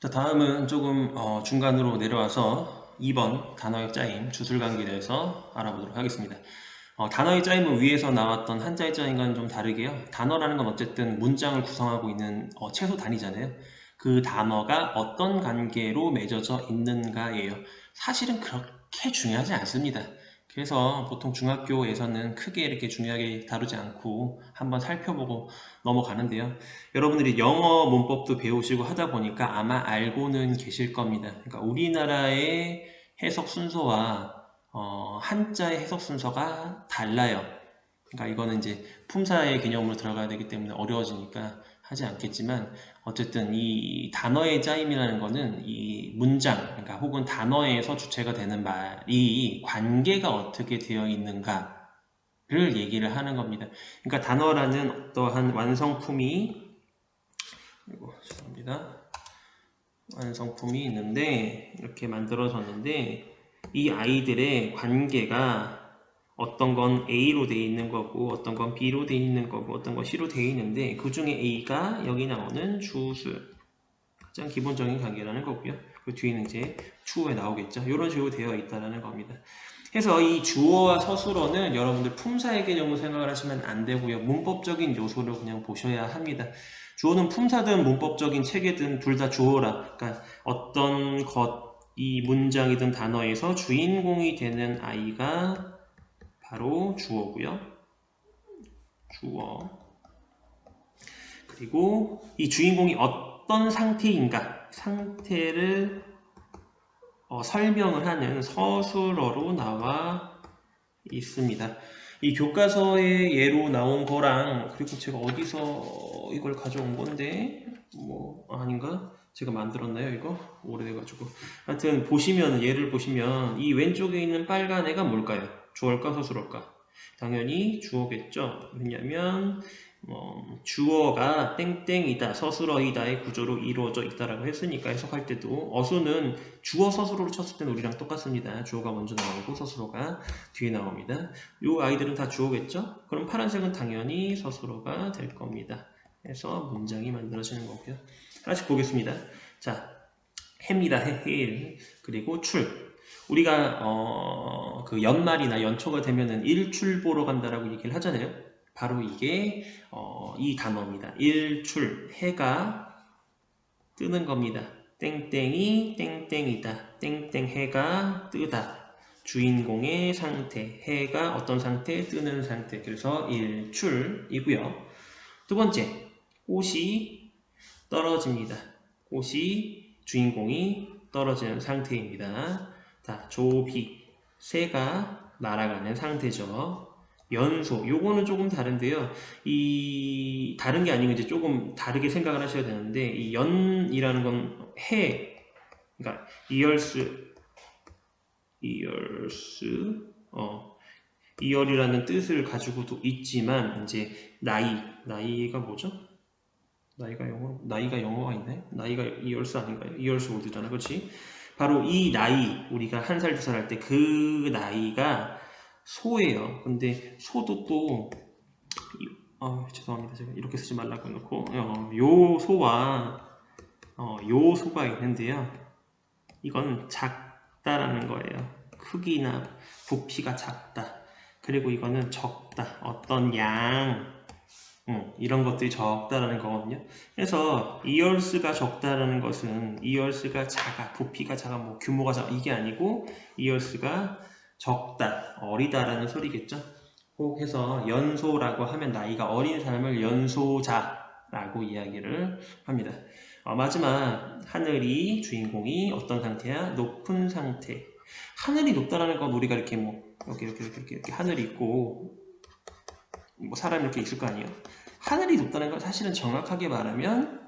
자, 다음은 조금 중간으로 내려와서 2번 단어의 짜임, 주술관계에 대해서 알아보도록 하겠습니다. 단어의 짜임은 위에서 나왔던 한자의 짜임과는 좀 다르게요. 단어라는 건 어쨌든 문장을 구성하고 있는 최소 단위잖아요. 그 단어가 어떤 관계로 맺어져 있는가예요. 사실은 그렇게 중요하지 않습니다. 그래서 보통 중학교에서는 크게 이렇게 중요하게 다루지 않고 한번 살펴보고 넘어가는데요. 여러분들이 영어 문법도 배우시고 하다 보니까 아마 알고는 계실 겁니다. 그러니까 우리나라의 해석 순서와 한자의 해석 순서가 달라요. 그러니까 이거는 이제 품사의 개념으로 들어가야 되기 때문에 어려워지니까 하지 않겠지만 어쨌든 이 단어의 짜임이라는 거는 이 문장, 그러니까 혹은 단어에서 주체가 되는 말이 관계가 어떻게 되어 있는가를 얘기를 하는 겁니다. 그러니까 단어라는 어떠한 완성품이 죄송합니다. 완성품이 있는데 이렇게 만들어졌는데 이 아이들의 관계가 어떤 건 A로 되어 있는 거고 어떤 건 B로 되어 있는 거고 어떤 건 C로 되어 있는데 그 중에 A가 여기 나오는 주술 가장 기본적인 관계라는 거고요. 그 뒤에는 이제 추후에 나오겠죠. 이런 식으로 되어 있다는 겁니다. 그래서 이 주어와 서술어는 여러분들 품사의 개념으로 생각을 하시면 안 되고요. 문법적인 요소를 그냥 보셔야 합니다. 주어는 품사든 문법적인 체계든 둘 다 주어라. 그러니까 어떤 것, 이 문장이든 단어에서 주인공이 되는 아이가 바로 주어고요. 주어. 그리고 이 주인공이 어떤 상태인가, 상태를 설명을 하는 서술어로 나와 있습니다. 이 교과서의 예로 나온 거랑 그리고 제가 어디서 이걸 가져온 건데 아닌가? 제가 만들었나요 이거? 오래돼가지고 하여튼 보시면 예를 보시면 이 왼쪽에 있는 빨간 애가 뭘까요? 주어일까 서술어일까? 당연히 주어겠죠. 왜냐면 주어가 땡땡이다, 서술어이다의 구조로 이루어져 있다라고 했으니까 해석할 때도 어수는 주어 서술어로 쳤을 때는 우리랑 똑같습니다. 주어가 먼저 나오고 서술어가 뒤에 나옵니다. 이 아이들은 다 주어겠죠? 그럼 파란색은 당연히 서술어가 될 겁니다. 해서 문장이 만들어지는 거고요. 하나씩 보겠습니다. 자, 해입니다. 해일. 그리고 출. 우리가 그 연말이나 연초가 되면은 일출 보러 간다라고 얘기를 하잖아요. 바로 이게 이 단어입니다. 일출, 해가 뜨는 겁니다. 땡땡이 땡땡이다. 땡땡 해가 뜨다. 주인공의 상태, 해가 어떤 상태, 뜨는 상태. 그래서 일출이고요. 두 번째, 꽃이 떨어집니다. 꽃이 주인공이 떨어지는 상태입니다. 자, 조비, 새가 날아가는 상태죠. 연소, 요거는 조금 다른데요. 이 다른 게 아니고 이제 조금 다르게 생각을 하셔야 되는데 이 연이라는 건 해, 그러니까 이열이라는 뜻을 가지고도 있지만 이제 나이가 뭐죠? 나이가 영어가 있나요? 나이가 이얼스 아닌가요? 이얼스 올드잖아, 그렇지? 바로 이 나이, 우리가 한 살, 두 살 할 때 그 나이가 소예요. 근데 소도 또, 죄송합니다. 제가 이렇게 쓰지 말라고 해놓고, 요 소와, 요 소가 있는데요. 이건 작다라는 거예요. 크기나 부피가 작다. 그리고 이거는 적다. 어떤 양, 이런 것들이 적다라는 거거든요. 그래서 이얼스가 적다라는 것은 이얼스가 작아, 부피가 작아, 뭐 규모가 작아 이게 아니고 이얼스가 적다, 어리다라는 소리겠죠. 꼭 해서 연소라고 하면 나이가 어린 사람을 연소자라고 이야기를 합니다. 마지막 하늘이 주인공이 어떤 상태야? 높은 상태. 하늘이 높다라는 건 우리가 이렇게 이렇게 하늘이 있고 뭐 사람이 이렇게 있을 거 아니에요. 하늘이 높다는 건 사실은 정확하게 말하면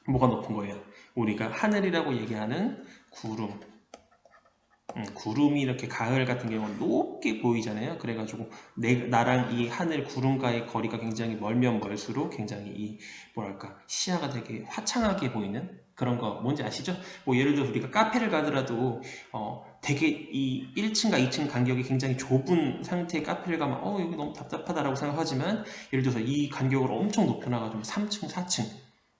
뭐가 높은 거예요? 우리가 하늘이라고 얘기하는 구름. 구름이 이렇게 가을 같은 경우는 높게 보이잖아요. 그래가지고 나랑 이 하늘 구름과의 거리가 굉장히 멀면 멀수록 굉장히 이 뭐랄까 시야가 되게 화창하게 보이는 그런 거 뭔지 아시죠? 뭐 예를 들어 우리가 카페를 가더라도 되게 이 1층과 2층 간격이 굉장히 좁은 상태의 카페를 가면 여기 너무 답답하다라고 생각하지만 예를 들어서 이 간격을 엄청 높여놔가지고 3층, 4층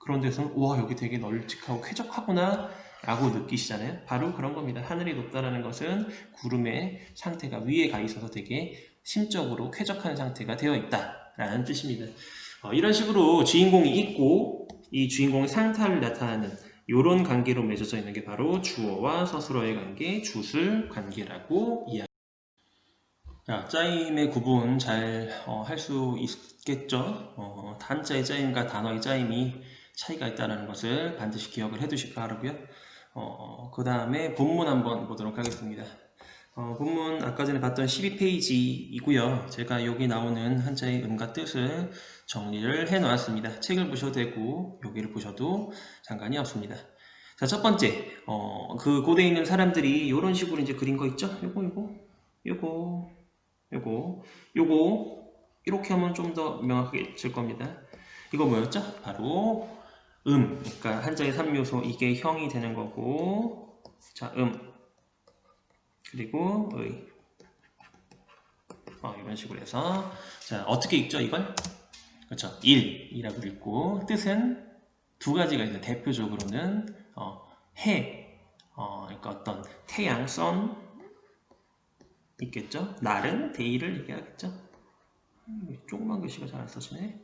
그런 데서는 우와 여기 되게 널찍하고 쾌적하구나 라고 느끼시잖아요. 바로 그런 겁니다. 하늘이 높다라는 것은 구름의 상태가 위에 가 있어서 되게 심적으로 쾌적한 상태가 되어 있다라는 뜻입니다. 이런 식으로 주인공이 있고 이 주인공의 상태를 나타내는 이런 관계로 맺어져 있는 게 바로 주어와 서술어의 관계, 주술 관계라고 이야기합니다. 자, 짜임의 구분 잘 할 수 있겠죠? 한자의 짜임과 단어의 짜임이 차이가 있다는 것을 반드시 기억을 해 두시기 바라고요. 그 다음에 본문 한번 보도록 하겠습니다. 본문 아까 전에 봤던 12페이지이고요. 제가 여기 나오는 한자의 음과 뜻을 정리를 해 놓았습니다. 책을 보셔도 되고 여기를 보셔도 상관이 없습니다. 자, 첫 번째, 그 고대에 있는 사람들이 이런 식으로 이제 그린 거 있죠? 요거 이렇게 하면 좀 더 명확하게 질 겁니다. 이거 뭐였죠? 바로 그러니까 한자의 3요소 이게 형이 되는 거고, 자, 그리고 의 이런 식으로 해서 자 어떻게 읽죠 이걸? 그렇죠. 일이라고 읽고 뜻은 두 가지가 있어요. 대표적으로는 해, 그러니까 어떤 태양, 선 있겠죠. 날은 데이를 얘기하겠죠. 조그만 글씨가 잘 안 써지네.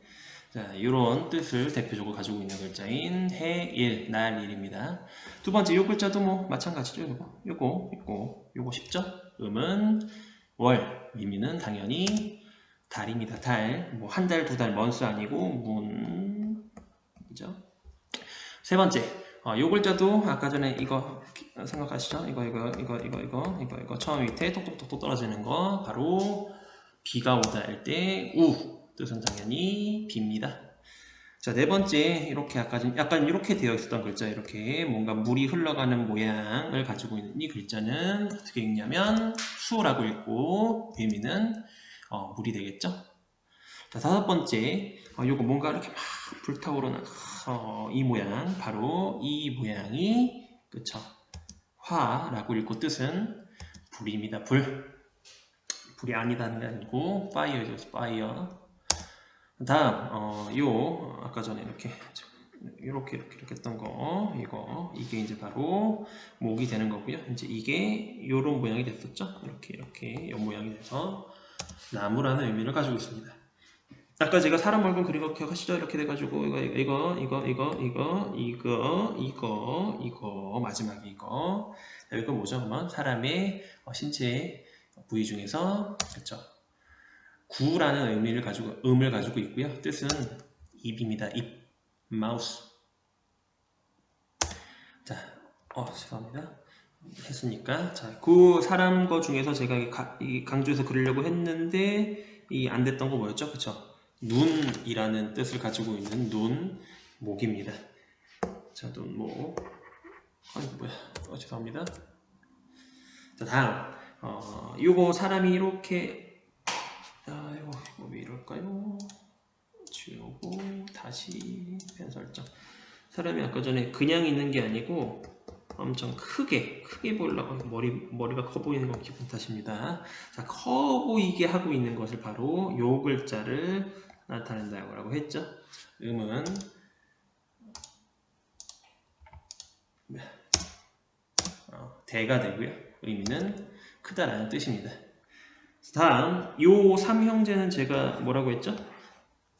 자, 이런 뜻을 대표적으로 가지고 있는 글자인 해, 일, 날, 일입니다. 두 번째, 요 글자도 뭐 마찬가지죠. 요거 쉽죠? 음은 월, 미미는 당연히 달입니다. 달, 뭐 한 달, 두 달, 먼스 아니고 문이죠. 세 번째, 요 글자도 아까 전에 이거 생각하시죠? 이거 처음 밑에 톡톡톡톡 떨어지는 거 바로 비가 오다 할 때 뜻은 당연히 비입니다. 자, 네 번째, 이렇게 약간 이렇게 되어 있었던 글자, 이렇게 뭔가 물이 흘러가는 모양을 가지고 있는 이 글자는 어떻게 읽냐면 수라고 읽고 의미는 물이 되겠죠. 자, 다섯 번째, 요거 뭔가 이렇게 막 불타오르는 이 모양, 바로 이 모양이 그쵸? 화라고 읽고 뜻은 불입니다. 불이 아니다는 게 아니고 fire죠, fire. 다음 아까 전에 이렇게 했던 거 이게 이제 바로 목이 되는 거고요. 이제 이게 요런 모양이 됐었죠. 이렇게 요 모양이 돼서 나무라는 의미를 가지고 있습니다. 아까 제가 사람 얼굴 그린 거 기억하시죠? 이렇게 돼가지고 이거 마지막에 이거 뭐죠? 그러면 사람의 신체 부위 중에서 그렇죠? 구라는 의미를 음을 가지고 있고요. 뜻은 입입니다. 입, 마우스. 자, 죄송합니다. 했으니까 자, 그 사람 거 중에서 제가 강조해서 그리려고 했는데 안 됐던 거 뭐였죠? 그쵸? 눈이라는 뜻을 가지고 있는 목입니다. 자, 눈목. 죄송합니다. 자, 다음 요거 사람이 이렇게 이거 왜 이럴까요? 지우고 다시 펜 설정. 사람이 아까 전에 그냥 있는 게 아니고 엄청 크게 보이려고 머리가 커 보이는 건 기분 탓입니다. 자, 커 보이게 하고 있는 것을 바로 요 글자를 나타낸다고 했죠. 음은 대가 되고요. 의미는 크다라는 뜻입니다. 다음 요 삼형제는 제가 뭐라고 했죠?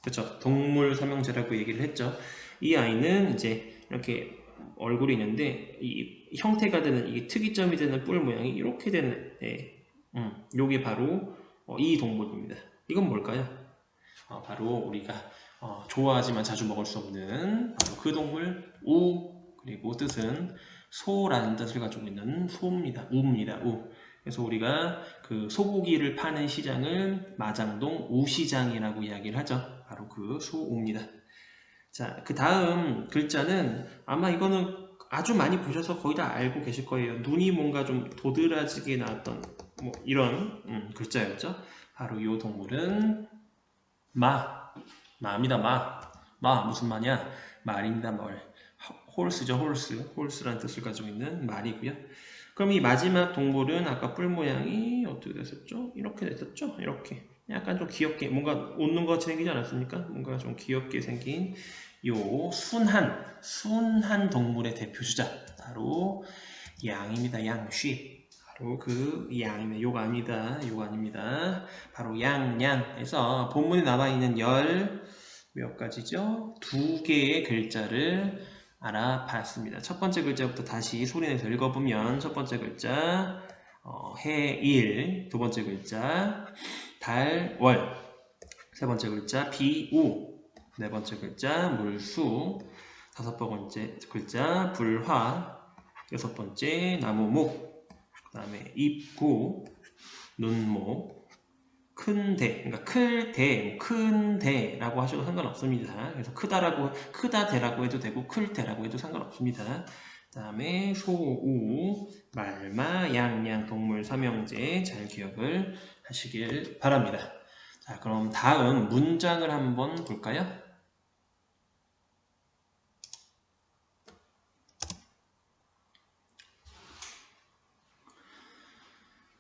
그렇죠. 동물 삼형제라고 얘기를 했죠. 이 아이는 이제 이렇게 얼굴이 있는데 이 형태가 되는 이게 특이점이 되는 뿔 모양이 이렇게 되는 요게 바로 이 동물입니다. 이건 뭘까요? 바로 우리가 좋아하지만 자주 먹을 수 없는 바로 그 동물 그리고 뜻은 소라는 뜻을 가지고 있는 소입니다. 우입니다. 그래서 우리가 그 소고기를 파는 시장을 마장동 우시장이라고 이야기를 하죠. 바로 그 소우입니다. 자, 그 다음 글자는 아마 이거는 아주 많이 보셔서 거의 다 알고 계실 거예요. 눈이 뭔가 좀 도드라지게 나왔던 뭐 이런 글자였죠. 바로 이 동물은 마입니다. 마 무슨 마냐? 말입니다. 홀스죠. 홀스라는 뜻을 가지고 있는 말이고요. 그럼 이 마지막 동물은 아까 뿔 모양이 어떻게 됐었죠? 이렇게 됐었죠? 이렇게 약간 좀 귀엽게 뭔가 웃는 것처럼 생기지 않았습니까? 뭔가 좀 귀엽게 생긴 요 순한 동물의 대표 주자 바로 양입니다. 양, 쉬. 바로 그 양입니다. 요거 아닙니다. 요거 아닙니다. 바로 양. 해서 본문에 남아있는 몇 가지죠? 2개의 글자를 알아봤습니다. 첫 번째 글자부터 다시 소리내서 읽어보면 첫 번째 글자 해일, 두 번째 글자 달, 월, 세 번째 글자 비우, 네 번째 글자 물수, 다섯 번째 글자 불화, 여섯 번째 나무목, 그 다음에 입구, 눈목, 큰대, 그러니까 클대, 큰대라고 하셔도 상관없습니다. 그래서 크다 대라고 해도 되고 클 대라고 해도 상관없습니다. 그 다음에 소우, 말마, 양양, 동물, 삼형제 잘 기억을 하시길 바랍니다. 자, 그럼 다음 문장을 한번 볼까요?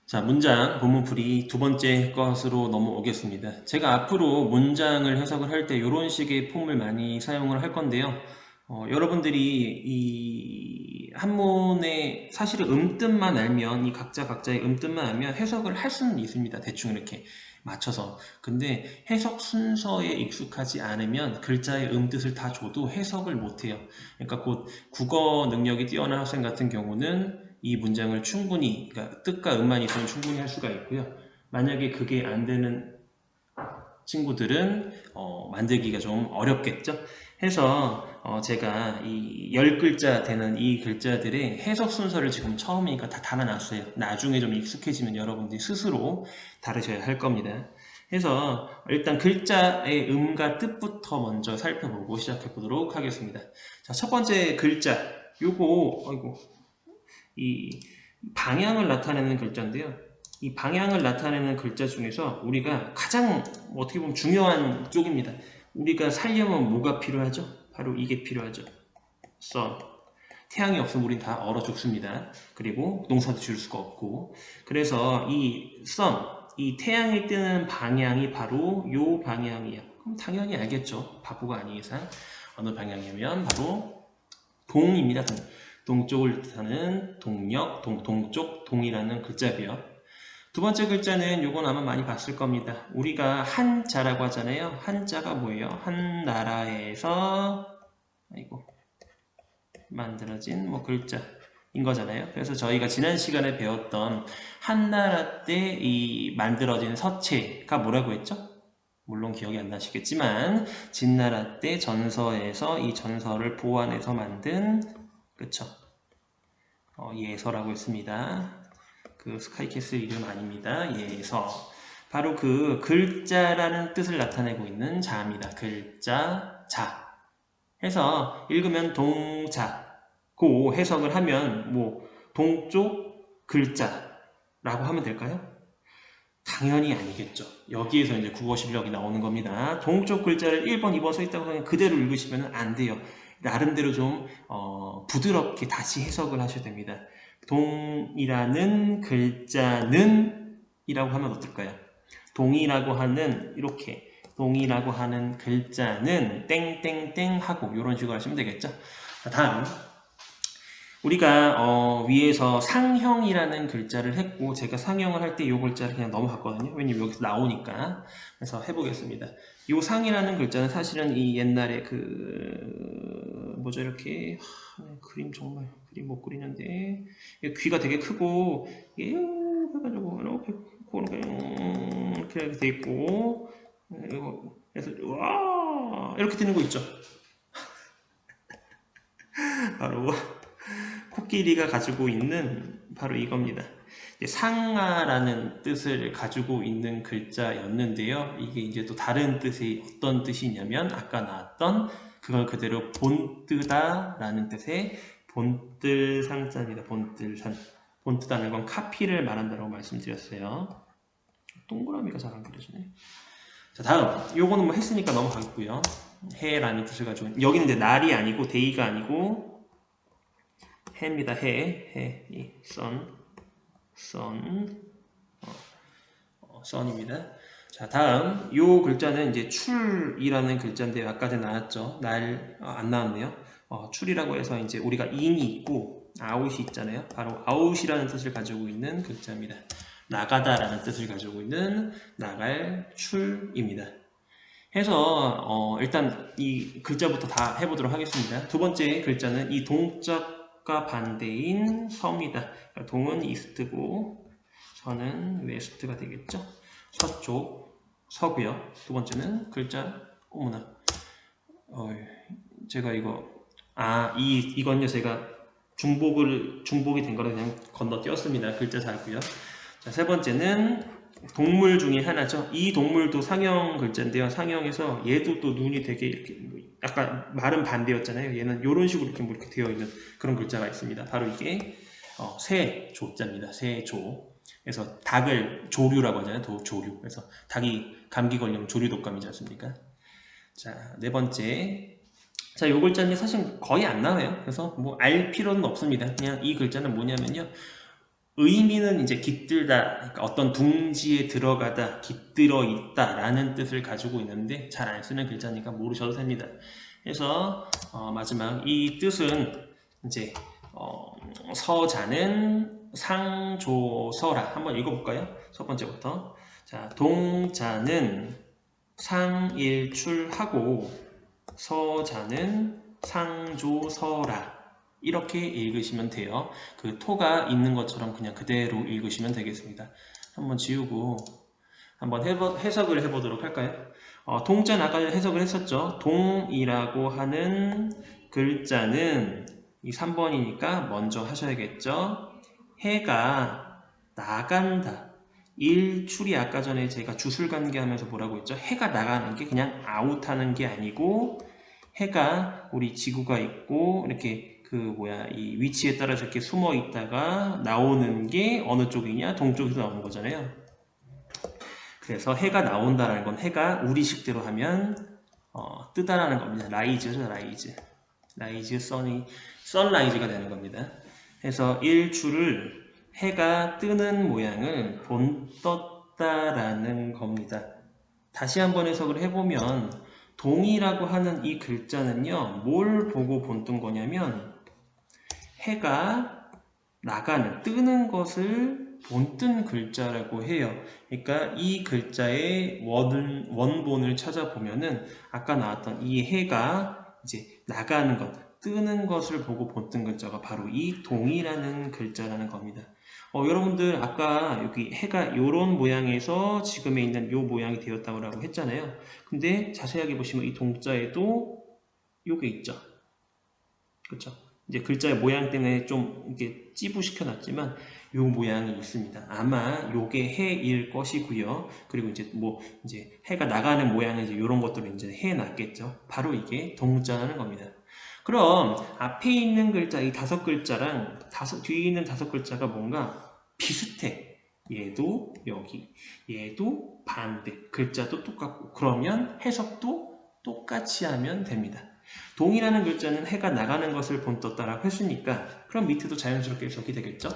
자, 문장, 본문풀이 두 번째 것으로 넘어오겠습니다. 제가 앞으로 문장을 해석을 할 때 이런 식의 폼을 많이 사용을 할 건데요. 여러분들이 이 한문의 사실은 음뜻만 알면, 이 각자의 음뜻만 알면 해석을 할 수는 있습니다. 대충 이렇게 맞춰서. 근데 해석 순서에 익숙하지 않으면 글자의 음뜻을 다 줘도 해석을 못해요. 그러니까 곧 국어 능력이 뛰어난 학생 같은 경우는 이 문장을 충분히, 그러니까 뜻과 음만 있으면 충분히 할 수가 있고요. 만약에 그게 안 되는 친구들은 만들기가 좀 어렵겠죠. 해서 제가 이 10글자 되는 이 글자들의 해석 순서를 지금 처음이니까 다 달아놨어요. 나중에 좀 익숙해지면 여러분들이 스스로 다루셔야 할 겁니다. 해서 일단 글자의 음과 뜻부터 먼저 살펴보고 시작해 보도록 하겠습니다. 자, 첫 번째 글자, 이 방향을 나타내는 글자인데요. 이 방향을 나타내는 글자 중에서 우리가 가장 어떻게 보면 중요한 쪽입니다. 우리가 살려면 뭐가 필요하죠? 바로 이게 필요하죠. sun. 태양이 없으면 우린 다 얼어 죽습니다. 그리고 농사도 지을 수가 없고. 그래서 이 sun, 이 태양이 뜨는 방향이 바로 요 방향이에요. 그럼 당연히 알겠죠. 바보가 아닌 이상. 어느 방향이면 바로 동입니다. 동쪽을 뜻하는 동력, 동쪽, 동이라는 글자고요. 두 번째 글자는 요건 아마 많이 봤을 겁니다. 우리가 한자라고 하잖아요. 한자가 뭐예요? 한 나라에서 만들어진 글자인 거잖아요. 그래서 저희가 지난 시간에 배웠던 한나라 때 이 만들어진 서체가 뭐라고 했죠? 물론 기억이 안 나시겠지만 진나라 때 전서에서 이 전서를 보완해서 만든, 그쵸? 예서라고 했습니다. 그 스카이캐슬 이름 아닙니다. 예서. 바로 그 글자라는 뜻을 나타내고 있는 자입니다. 글자, 자. 해서 읽으면 동자, 고 해석을 하면 동쪽 글자라고 하면 될까요? 당연히 아니겠죠. 여기에서 이제 국어 실력이 나오는 겁니다. 동쪽 글자를 1번, 2번 써 있다고 하면 그대로 읽으시면 안 돼요. 나름대로 좀 부드럽게 다시 해석을 하셔야 됩니다. 동이라는 글자는 이라고 하면 어떨까요? 동이라고 하는 동이라고 하는 글자는 땡땡땡 하고 이런 식으로 하시면 되겠죠. 자, 다음 우리가 위에서 상형이라는 글자를 했고 제가 상형을 할 때 이 글자를 그냥 넘어갔거든요. 왜냐면 여기서 나오니까. 그래서 해보겠습니다. 이 상이라는 글자는 사실은 이 옛날에 이렇게 그림 정말 그림 못 그리는데 귀가 되게 크고 해가지고 이렇게 돼 있고 그래서 와 이렇게 되는 거 있죠. 바로 코끼리가 가지고 있는 바로 이겁니다. 상아라는 뜻을 가지고 있는 글자였는데요. 이게 이제 또 다른 뜻이 어떤 뜻이냐면 아까 나왔던 그걸 그대로 본뜨다라는 뜻의 본뜰상자입니다. 본뜰산. 본뜨다는 건 카피를 말한다고 말씀드렸어요. 동그라미가 잘 안 그려지네. 자, 다음. 요거는 뭐 했으니까 넘어가겠고요. 해라는 뜻을 가지고 여기는 이제 날이 아니고 데이가 아니고 해입니다. sun, sun입니다. 자, 다음 요 글자는 이제 출이라는 글자인데 아까 전에 나왔죠. 안 나왔네요. 출이라고 해서 이제 우리가 in이 있고 out이 있잖아요. 바로 out이라는 뜻을 가지고 있는 글자입니다. 나가다라는 뜻을 가지고 있는 나갈 출입니다. 해서 일단 이 글자부터 다 해보도록 하겠습니다. 두 번째 글자는 이 동작과 반대인 서입니다. 그러니까 동은 이스트고 서는 웨스트가 되겠죠. 서쪽, 서고요. 두 번째는 글자, 어머나, 제가 이건요, 제가 중복이 된 거라 그냥 건너뛰었습니다. 글자 잘고요. 자, 세 번째는 동물 중에 하나죠. 이 동물도 상형 글자인데요. 상형에서 얘도 또 눈이 되게 이렇게, 아까 말은 반대였잖아요. 얘는 이런 식으로 이렇게 되어 있는 그런 글자가 있습니다. 바로 이게 새조자입니다. 새조. 그래서 닭을 조류라고 하잖아요. 조류. 그래서 닭이 감기 걸리면 조류독감이지 않습니까? 자, 네 번째. 자, 요 글자는 사실 거의 안 나와요. 그래서 뭐 알 필요는 없습니다. 그냥 이 글자는 뭐냐면요. 의미는 이제 깃들다, 그러니까 어떤 둥지에 들어가다, 깃들어 있다 라는 뜻을 가지고 있는데 잘 안 쓰는 글자니까 모르셔도 됩니다. 그래서 마지막 이 뜻은 이제 서자는 상조서라. 한번 읽어볼까요? 첫 번째부터. 자, 동자는 상일출하고 서자는 상조서라. 이렇게 읽으시면 돼요. 그 토가 있는 것처럼 그냥 그대로 읽으시면 되겠습니다. 한번 지우고 한번 해석을 해보도록 할까요? 동자 아까 해석을 했었죠. 동이라고 하는 글자는 이 3번이니까 먼저 하셔야겠죠. 해가 나간다. 일출이 아까 전에 제가 주술관계 하면서 뭐라고 했죠? 해가 나가는 게 그냥 아웃하는 게 아니고 해가 우리 지구가 있고 이렇게 이 위치에 따라서 이렇게 숨어 있다가 나오는 게 어느 쪽이냐? 동쪽에서 나오는 거잖아요. 그래서 해가 나온다라는 건 해가 우리식대로 하면 뜨다라는 겁니다. 라이즈죠, 라이즈. 라이즈, 선라이즈가 되는 겁니다. 그래서 일출을 해가 뜨는 모양을 본떴다라는 겁니다. 다시 한번 해석을 해보면 동이라고 하는 이 글자는요, 뭘 보고 본뜬 거냐면 해가 나가는, 뜨는 것을 본뜬 글자라고 해요. 그러니까 이 글자의 원본을 찾아보면은 아까 나왔던 이 해가 이제 나가는 것, 뜨는 것을 보고 본뜬 글자가 바로 이 동이라는 글자라는 겁니다. 여러분들 아까 여기 해가 이런 모양에서 지금에 있는 요 모양이 되었다고 했잖아요. 근데 자세하게 보시면 이 동자에도 요게 있죠. 그렇죠? 이제 글자의 모양 때문에 좀 이렇게 찌부시켜 놨지만 요 모양이 있습니다. 아마 요게 해일 것이고요. 그리고 이제 해가 나가는 모양은 이제 요런 것들을 이제 해 놨겠죠. 바로 이게 동자라는 겁니다. 그럼 앞에 있는 글자 이 5글자랑 뒤에 있는 5글자가 뭔가 비슷해. 얘도 여기, 얘도 반대, 글자도 똑같고 그러면 해석도 똑같이 하면 됩니다. 동이라는 글자는 해가 나가는 것을 본떴다라고 했으니까 그럼 밑에도 자연스럽게 해석이 되겠죠?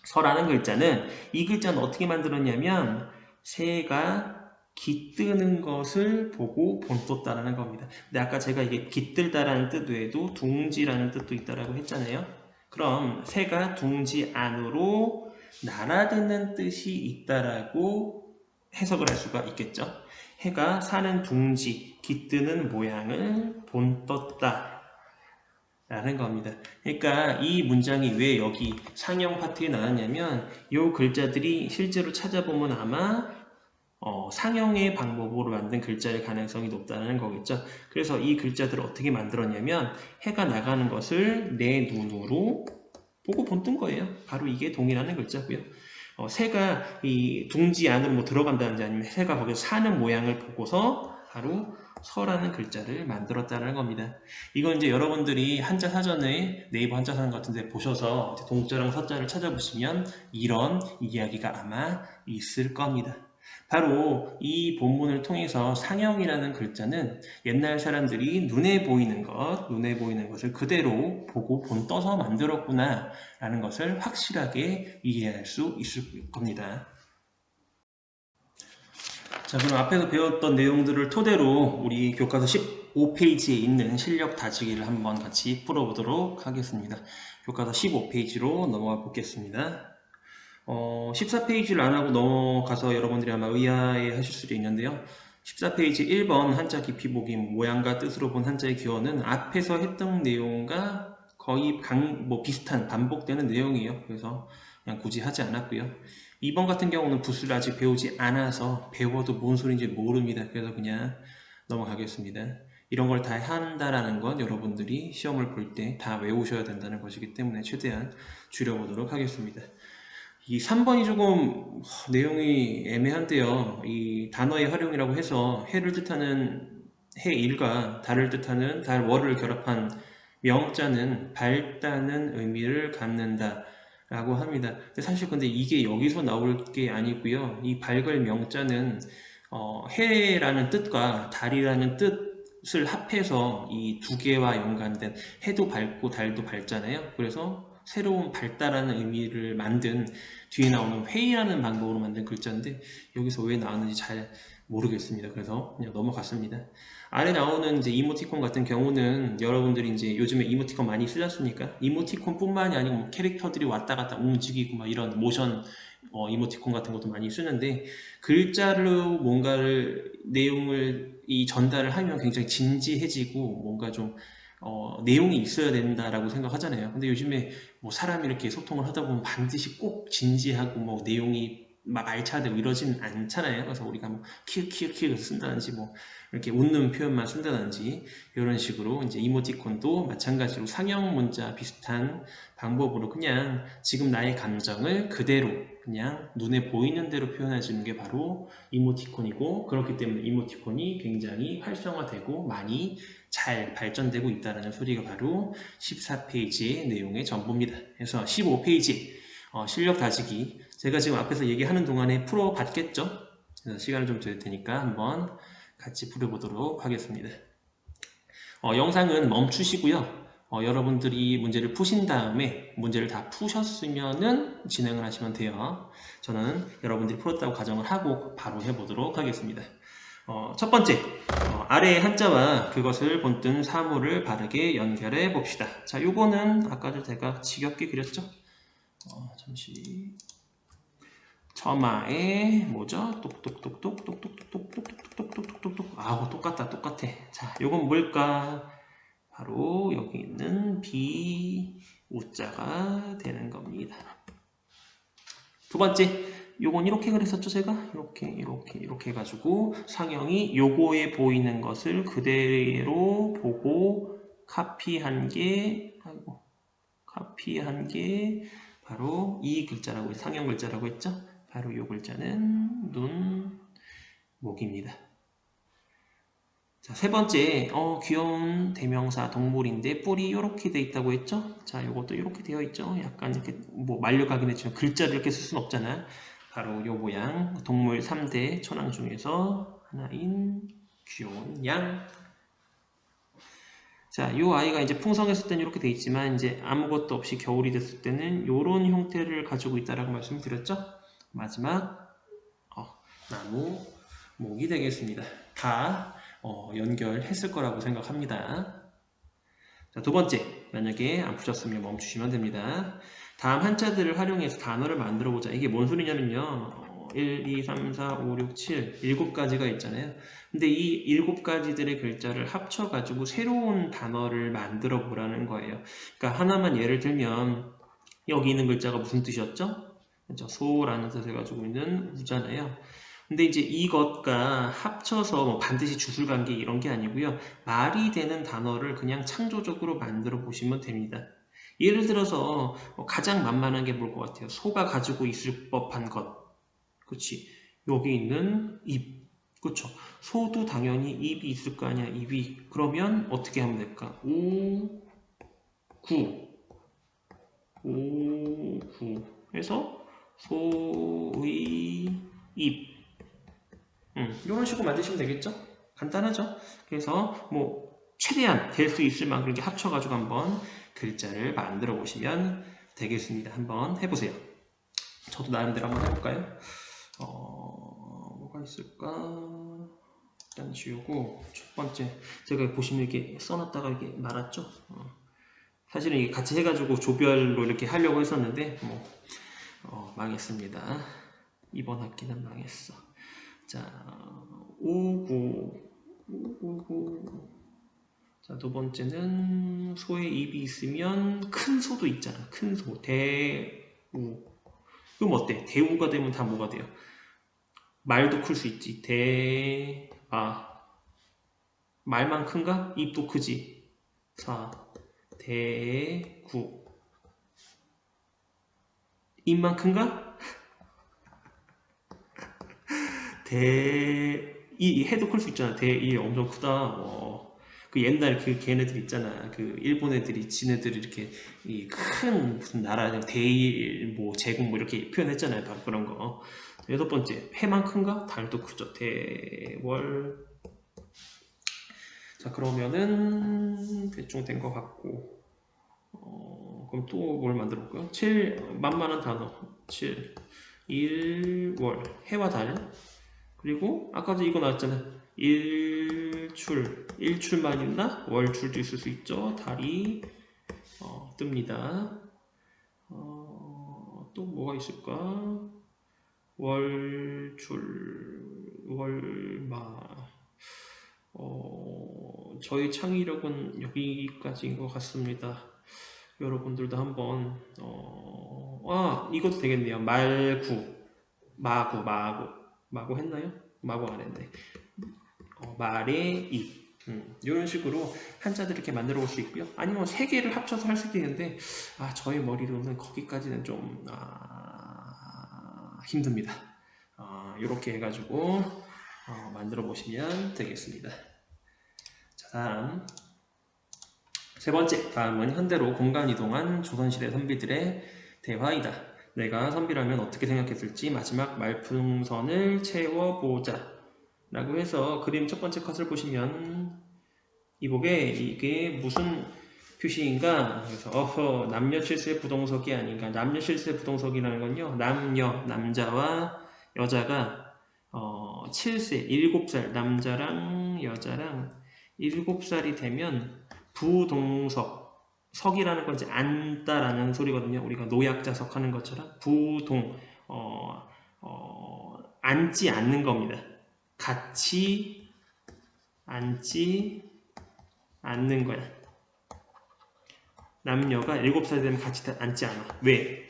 서라는 글자는 이 글자는 어떻게 만들었냐면 새가 깃드는 것을 보고 본떴다라는 겁니다. 근데 아까 제가 이게 깃들다라는 뜻 외에도 둥지라는 뜻도 있다라고 했잖아요. 그럼 새가 둥지 안으로 날아드는 뜻이 있다라고 해석을 할 수가 있겠죠. 해가 사는 둥지, 깃드는 모양을 본떴다 라는 겁니다. 그러니까 이 문장이 왜 여기 상형 파트에 나왔냐면 이 글자들이 실제로 찾아보면 아마 상형의 방법으로 만든 글자일 가능성이 높다는 거겠죠. 그래서 이 글자들을 어떻게 만들었냐면 해가 나가는 것을 내 눈으로 보고 본뜬 거예요. 바로 이게 동이라는 글자고요. 새가 이 둥지 안으로 들어간다든지 아니면 새가 거기서 사는 모양을 보고서 바로 서라는 글자를 만들었다는 겁니다. 이건 이제 여러분들이 한자 사전에 네이버 한자 사전 같은 데 보셔서 동자랑 서자를 찾아보시면 이런 이야기가 아마 있을 겁니다. 바로 이 본문을 통해서 상형이라는 글자는 옛날 사람들이 눈에 보이는 것을 그대로 보고 본떠서 만들었구나 라는 것을 확실하게 이해할 수 있을 겁니다. 자, 그럼 앞에서 배웠던 내용들을 토대로 우리 교과서 15페이지에 있는 실력 다지기를 한번 같이 풀어보도록 하겠습니다. 교과서 15페이지로 넘어가 보겠습니다. 14페이지를 안 하고 넘어가서 여러분들이 아마 의아해 하실 수도 있는데요. 14페이지 1번 한자 깊이 보기 모양과 뜻으로 본 한자의 기원은 앞에서 했던 내용과 거의 비슷한 반복되는 내용이에요. 그래서 그냥 굳이 하지 않았고요. 2번 같은 경우는 부수를 아직 배우지 않아서 배워도 뭔 소리인지 모릅니다. 그래서 그냥 넘어가겠습니다. 이런 걸 다 한다라는 건 여러분들이 시험을 볼 때 다 외우셔야 된다는 것이기 때문에 최대한 줄여보도록 하겠습니다. 이 3번이 조금 내용이 애매한데요. 이 단어의 활용이라고 해서 해를 뜻하는 해일과 달을 뜻하는 달월을 결합한 명자는 밝다는 의미를 갖는다 라고 합니다. 근데 이게 여기서 나올 게 아니고요. 이 밝을 명자는 해라는 뜻과 달이라는 뜻을 합해서 이 두 개와 연관된 해도 밝고 달도 밝잖아요. 그래서 새로운 밝다라는 의미를 만든 뒤에 나오는 회의라는 방법으로 만든 글자인데 여기서 왜 나왔는지 잘 모르겠습니다. 그래서 그냥 넘어갔습니다. 아래 나오는 이제 이모티콘 같은 경우는 여러분들이 이제 요즘에 이모티콘 많이 쓰지 않습니까? 이모티콘 뿐만이 아니고 뭐 캐릭터들이 왔다 갔다 움직이고 막 이런 모션 이모티콘 같은 것도 많이 쓰는데 글자로 뭔가를 내용을 전달을 하면 굉장히 진지해지고 뭔가 좀 내용이 있어야 된다라고 생각하잖아요. 근데 요즘에 뭐 사람이 이렇게 소통을 하다 보면 반드시 꼭 진지하고 뭐 내용이 막 알차되고 이러진 않잖아요. 그래서 우리가 뭐 키읔 쓴다든지 뭐 이렇게 웃는 표현만 쓴다든지 이런 식으로 이제 이모티콘도 마찬가지로 상형 문자 비슷한 방법으로 그냥 지금 나의 감정을 그대로 그냥 눈에 보이는 대로 표현해 주는 게 바로 이모티콘이고 그렇기 때문에 이모티콘이 굉장히 활성화되고 많이 잘 발전되고 있다는 소리가 바로 14페이지의 내용의 전부입니다. 그래서 15페이지 실력 다지기 제가 지금 앞에서 얘기하는 동안에 풀어봤겠죠? 그래서 시간을 좀 드릴 테니까 한번 같이 풀어보도록 하겠습니다. 영상은 멈추시고요. 여러분들이 문제를 푸신 다음에 문제를 다 푸셨으면은 진행을 하시면 돼요. 저는 여러분들이 풀었다고 가정을 하고 바로 해보도록 하겠습니다. 첫 번째, 아래의 한자와 그것을 본뜬 사물을 바르게 연결해 봅시다. 자, 요거는 아까도 제가 지겹게 그렸죠? 잠시 처마에 뭐죠? 똑똑똑똑똑똑똑똑똑똑똑똑똑똑똑똑 아우 똑같다. 자, 요건 뭘까? 바로 여기 있는 비 우자가 되는 겁니다. 두 번째, 요건 이렇게 그랬었죠 제가? 이렇게 해가지고 상형이 요거에 보이는 것을 그대로 보고 카피한 게 바로 이 글자라고 상형 글자라고 했죠? 바로 요 글자는 눈, 목입니다. 자, 세 번째, 귀여운 대명사 동물인데 뿔이 이렇게 돼 있다고 했죠? 자, 요것도 이렇게 되어 있죠? 약간 이렇게 뭐 말려가긴 했지만 글자를 이렇게 쓸 수는 없잖아. 바로 요 모양, 동물 3대 천왕 중에서 하나인 귀여운 양. 자, 요 아이가 이제 풍성했을 때는 이렇게 돼 있지만 이제 아무것도 없이 겨울이 됐을 때는 요런 형태를 가지고 있다라고 말씀을 드렸죠? 마지막 나무 목이 되겠습니다. 다 연결했을 거라고 생각합니다. 자, 두 번째, 만약에 안 푸셨으면 멈추시면 됩니다. 다음 한자들을 활용해서 단어를 만들어 보자. 이게 뭔 소리냐면요. 1, 2, 3, 4, 5, 6, 7, 7가지가 있잖아요. 근데 이 7가지들의 글자를 합쳐가지고 새로운 단어를 만들어 보라는 거예요. 그러니까 하나만 예를 들면 여기 있는 글자가 무슨 뜻이었죠? 그렇죠? 소라는 뜻을 가지고 있는 우잖아요. 근데 이제 이것과 합쳐서 뭐 반드시 주술관계 이런 게 아니고요. 말이 되는 단어를 그냥 창조적으로 만들어 보시면 됩니다. 예를 들어서 가장 만만한 게 뭘 것 같아요? 소가 가지고 있을 법한 것. 그렇지? 여기 있는 입. 그렇죠? 소도 당연히 입이 있을 거 아니야. 입이. 그러면 어떻게 하면 될까? 오, 구. 오, 구. 해서 소의 입. 이런 식으로 만드시면 되겠죠? 간단하죠? 그래서 뭐 최대한 될 수 있을 만큼 이렇게 합쳐가지고 한번 글자를 만들어 보시면 되겠습니다. 한번 해보세요. 저도 나름대로 한번 해볼까요? 뭐가 있을까? 일단 지우고 첫 번째 제가 보시면 이렇게 써놨다가 이렇게 말았죠. 사실은 이게 같이 해가지고 조별로 이렇게 하려고 했었는데 망했습니다. 이번 학기는 망했어. 자, 599. 자, 두 번째는 소에 입이 있으면 큰 소도 있잖아. 큰 소, 대우. 그럼 어때? 대우가 되면 다 뭐가 돼요? 말도 클 수 있지. 말만 큰가? 입도 크지. 4. 대구. 입만 큰가? 이 해도 클 수 있잖아. 이 엄청 크다. 그 옛날 그 걔네들 있잖아. 그 일본 애들이 지네들이 이렇게 이 큰 무슨 나라 대일 뭐 제국 뭐 이렇게 표현했잖아요. 바로 그런 거. 여섯 번째 해만 큰가? 달도 크죠. 대월. 자, 그러면은 대충 된 것 같고 그럼 또 뭘 만들어 볼까요? 7 만만한 단어 7 1월 해와 달. 그리고 아까도 이거 나왔잖아. 일출만 있나? 월출도 있을 수 있죠. 달이 뜹니다. 또 뭐가 있을까? 월출, 월마. 저희 창의력은 여기까지인 것 같습니다. 여러분들도 한번 이것도 되겠네요. 마구 했나요? 마구 안 했네. 말의 입. 이런 식으로 한자들 이렇게 만들어 볼 수 있고요. 아니면 세 개를 합쳐서 할 수도 있는데 저희 머리로는 거기까지는 좀 힘듭니다. 이렇게 해가지고 만들어 보시면 되겠습니다. 자, 다음 세 번째, 다음은 현대로 공간 이동한 조선시대 선비들의 대화이다. 내가 선비라면 어떻게 생각했을지 마지막 말풍선을 채워보자. 라고 해서 그림 첫 번째 컷을 보시면 이복에 이게 무슨 표시인가? 그래서 남녀 칠세 부동석이 아닌가? 남녀 칠세 부동석이라는 건요, 남자와 여자가 7세, 7살, 남자랑 여자랑 7살이 되면 부동석, 석이라는 건 이제 앉다라는 소리거든요. 우리가 노약자석 하는 것처럼 앉지 않는 겁니다. 같이 앉지 않는 거야. 남녀가 7살 되면 같이 앉지 않아. 왜?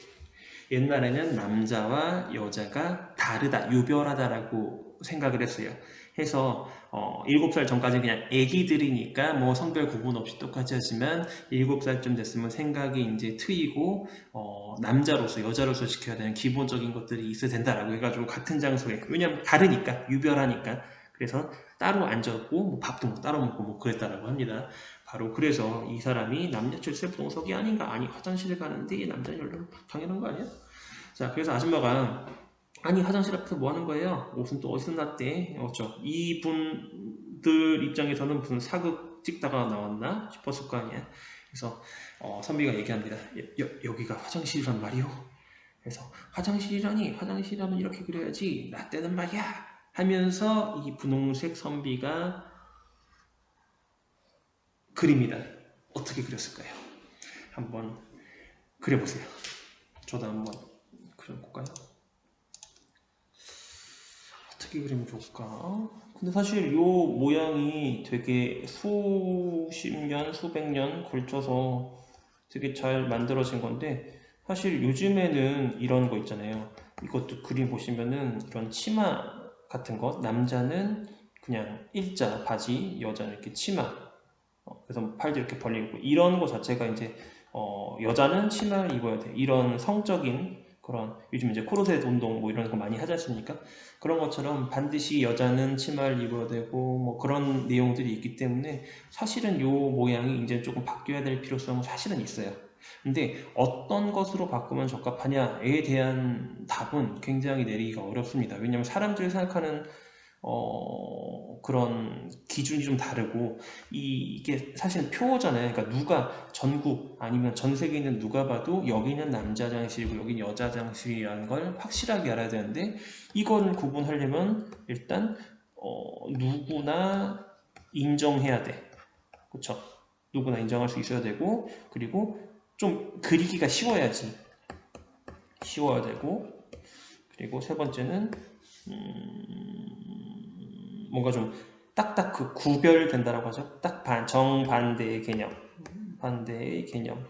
옛날에는 남자와 여자가 다르다, 유별하다라고 생각을 했어요. 해서 7살 전까지는 그냥 애기들이니까 뭐 성별 구분 없이 똑같이 하지만 7살쯤 됐으면 생각이 이제 트이고 남자로서 여자로서 지켜야 되는 기본적인 것들이 있어야 된다라고 해가지고 같은 장소에, 왜냐면 다르니까, 유별하니까, 그래서 따로 앉았고 뭐 밥도 뭐 따로 먹고 뭐 그랬다라고 합니다. 바로 그래서 이 사람이 남녀 칠세 부동석이 아닌가? 아니, 화장실에 가는데 남자는 연령 당연한 거 아니야? 자, 그래서 아줌마가 아니, 화장실 앞에서 뭐 하는 거예요? 옷은 또 어디서 났대? 이분들 입장에서는 무슨 사극 찍다가 나왔나 싶었을 거 아니야. 그래서 선비가 얘기합니다. 여기가 화장실이란 말이요. 그래서 화장실이라니, 화장실이라면 이렇게 그려야지, 나 때는 말이야 하면서 이 분홍색 선비가 그립니다. 어떻게 그렸을까요? 한번 그려보세요. 저도 한번 그려볼까요? 어떻게 그리면 좋을까? 근데 사실 이 모양이 되게 수십 년, 수백 년 걸쳐서 되게 잘 만들어진 건데, 사실 요즘에는 이런 거 있잖아요. 이것도 그림 보시면은 이런 치마 같은 거, 남자는 그냥 일자 바지, 여자는 이렇게 치마, 그래서 팔도 이렇게 벌리고, 이런 거 자체가 이제 여자는 치마를 입어야 돼, 이런 성적인 그런, 요즘 이제 코르셋 운동 뭐 이런 거 많이 하지 않습니까? 그런 것처럼 반드시 여자는 치마를 입어야 되고 뭐 그런 내용들이 있기 때문에 사실은 요 모양이 이제 조금 바뀌어야 될 필요성은 사실은 있어요. 근데 어떤 것으로 바꾸면 적합하냐에 대한 답은 굉장히 내리기가 어렵습니다. 왜냐하면 사람들이 생각하는 그런 기준이 좀 다르고 이게 사실 표어잖아요. 그러니까 누가 전국 아니면 전 세계에 있는 누가 봐도 여기는 남자 화장실이고 여기는 여자 화장실이라는 걸 확실하게 알아야 되는데 이거를 구분하려면 일단 누구나 인정해야 돼. 그쵸? 누구나 인정할 수 있어야 되고 그리고 좀 그리기가 쉬워야 되고 그리고 세 번째는 뭔가 좀 딱딱 그 구별된다라고 하죠. 딱 정반대의 개념. 반대의 개념.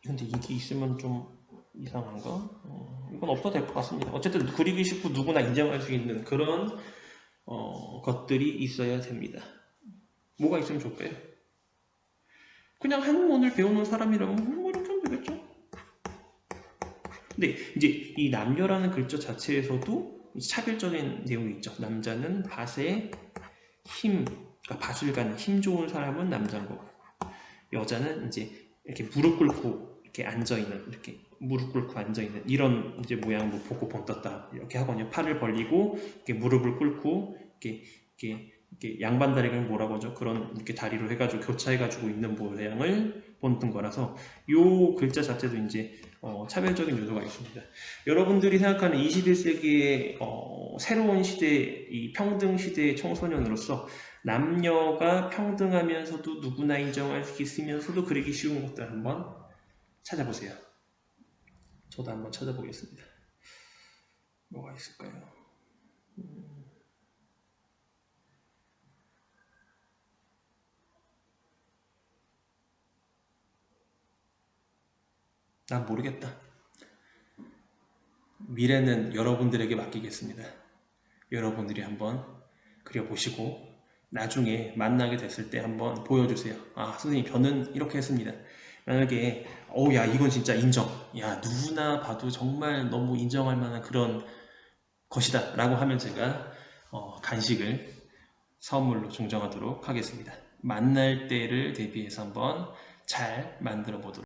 근데 이게 있으면 좀 이상한가? 이건 없어도 될 것 같습니다. 어쨌든 그리기 쉽고 누구나 인정할 수 있는 그런 것들이 있어야 됩니다. 뭐가 있으면 좋을까요? 그냥 한문을 배우는 사람이라면 뭐 이렇게 하면 되겠죠? 근데 이제 이 남녀라는 글자 자체에서도 차별적인 내용이 있죠. 남자는 밭에 그러니까 밭을 가는 힘 좋은 사람은 남자인 거고, 여자는 이제 이렇게 무릎 꿇고 이렇게 앉아 있는, 이렇게 무릎 꿇고 앉아 있는 이런 이제 모양, 뭐 복고 벙 떴다 이렇게 하거든요. 팔을 벌리고 이렇게 무릎을 꿇고 이렇게 양반 다리를 뭐라고 하죠? 그런 이렇게 다리로 해가지고 교차해가지고 있는 모양을 본뜬 거라서 요 글자 자체도 이제 차별적인 요소가 있습니다. 여러분들이 생각하는 21세기의 새로운 시대, 이 평등 시대의 청소년으로서 남녀가 평등하면서도 누구나 인정할 수 있으면서도 그리기 쉬운 것들 한번 찾아보세요. 저도 한번 찾아보겠습니다. 뭐가 있을까요? 난 모르겠다. 미래는 여러분들에게 맡기겠습니다. 여러분들이 한번 그려보시고 나중에 만나게 됐을 때 한번 보여주세요. 아, 선생님 저는 이렇게 했습니다. 만약에 야 이건 진짜 인정. 야 누구나 봐도 정말 너무 인정할 만한 그런 것이다 라고 하면 제가 간식을 선물로 증정하도록 하겠습니다. 만날 때를 대비해서 한번 잘 만들어 보도록